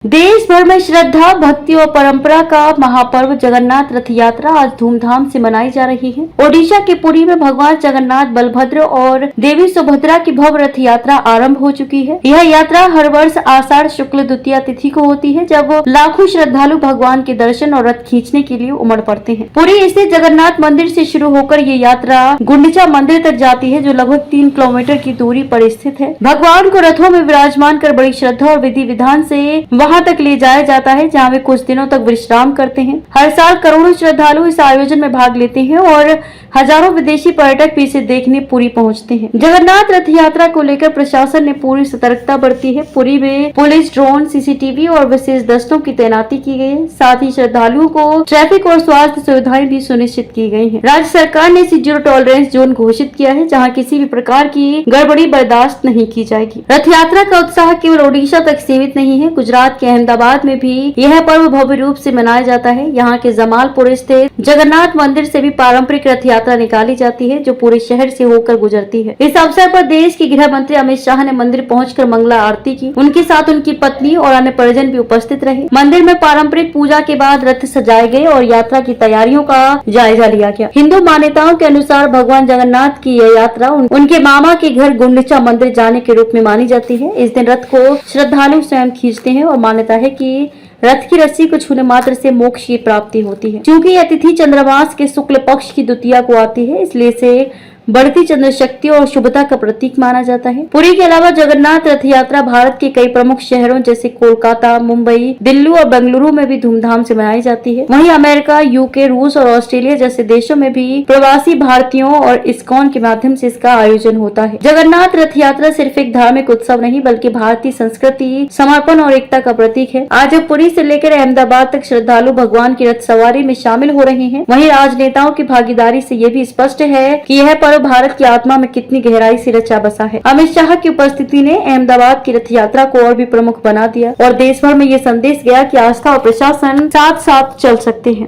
देश भर में श्रद्धा, भक्ति और परंपरा का महापर्व जगन्नाथ रथ यात्रा आज धूमधाम से मनाई जा रही है। ओडिशा के पुरी में भगवान जगन्नाथ, बलभद्र और देवी सुभद्रा की भव्य रथ यात्रा आरंभ हो चुकी है। यह यात्रा हर वर्ष आषाढ़ शुक्ल द्वितीया तिथि को होती है, जब लाखों श्रद्धालु भगवान के दर्शन और रथ खींचने के लिए उमड़ पड़ते हैं। पुरी स्थित जगन्नाथ मंदिर से शुरू होकर ये यात्रा गुंडिचा मंदिर तक जाती है, जो लगभग 3 किलोमीटर की दूरी पर स्थित है। भगवान को रथों में विराजमान कर बड़ी श्रद्धा और विधि विधान से वहां तक ले जाया जाता है, जहां वे कुछ दिनों तक विश्राम करते हैं। हर साल करोड़ों श्रद्धालु इस आयोजन में भाग लेते हैं और हजारों विदेशी पर्यटक भी इसे देखने पुरी पहुंचते हैं। जगन्नाथ रथ यात्रा को लेकर प्रशासन ने पूरी सतर्कता बरती है। पुरी में पुलिस, ड्रोन, सीसीटीवी और विशेष दस्तों की तैनाती की गई है। साथ ही श्रद्धालुओं को ट्रैफिक और स्वास्थ्य सुविधाएं भी सुनिश्चित की गई है। राज्य सरकार ने जीरो टॉलरेंस जोन घोषित किया है, जहाँ किसी भी प्रकार की गड़बड़ी बर्दाश्त नहीं की जाएगी। रथ यात्रा का उत्साह केवल ओडिशा तक सीमित नहीं है। गुजरात के अहमदाबाद में भी यह पर्व भव्य रूप से मनाया जाता है। यहाँ के जमालपुर स्थित जगन्नाथ मंदिर से भी पारंपरिक रथ यात्रा निकाली जाती है, जो पूरे शहर से होकर गुजरती है। इस अवसर पर देश के गृह मंत्री अमित शाह ने मंदिर पहुंचकर मंगला आरती की। उनके साथ उनकी पत्नी और अन्य परिजन भी उपस्थित रहे। मंदिर में पारंपरिक पूजा के बाद रथ सजाए गए और यात्रा की तैयारियों का जायजा लिया गया। हिंदू मान्यताओं के अनुसार भगवान जगन्नाथ की यह यात्रा उनके मामा के घर गुंडिचा मंदिर जाने के रूप में मानी जाती है। इस दिन रथ को श्रद्धालु स्वयं खींचते हैं और मान्यता है कि रथ की रस्सी को छूने मात्र से मोक्ष की प्राप्ति होती है। क्योंकि यह तिथि चंद्रमास के शुक्ल पक्ष की द्वितीया को आती है, इसलिए इसे बढ़ती चंद्र शक्ति और शुभता का प्रतीक माना जाता है। पुरी के अलावा जगन्नाथ रथ यात्रा भारत के कई प्रमुख शहरों जैसे कोलकाता, मुंबई, दिल्ली और बेंगलुरु में भी धूमधाम से मनाई जाती है। वहीं अमेरिका, यूके, रूस और ऑस्ट्रेलिया जैसे देशों में भी प्रवासी भारतीयों और इस्कॉन के माध्यम से इसका आयोजन होता है। जगन्नाथ रथ यात्रा सिर्फ एक धार्मिक उत्सव नहीं, बल्कि भारतीय संस्कृति, समर्पण और एकता का प्रतीक है। आज जब पुरी से लेकर अहमदाबाद तक श्रद्धालु भगवान की रथ सवारी में शामिल हो रहे हैं, वहीं राजनेताओं की भागीदारी से ये भी स्पष्ट है कि यह पर्व भारत की आत्मा में कितनी गहराई से रचा बसा है। अमित शाह की उपस्थिति ने अहमदाबाद की रथ यात्रा को और भी प्रमुख बना दिया और देश भर में ये संदेश गया कि आस्था और प्रशासन साथ साथ चल सकते हैं।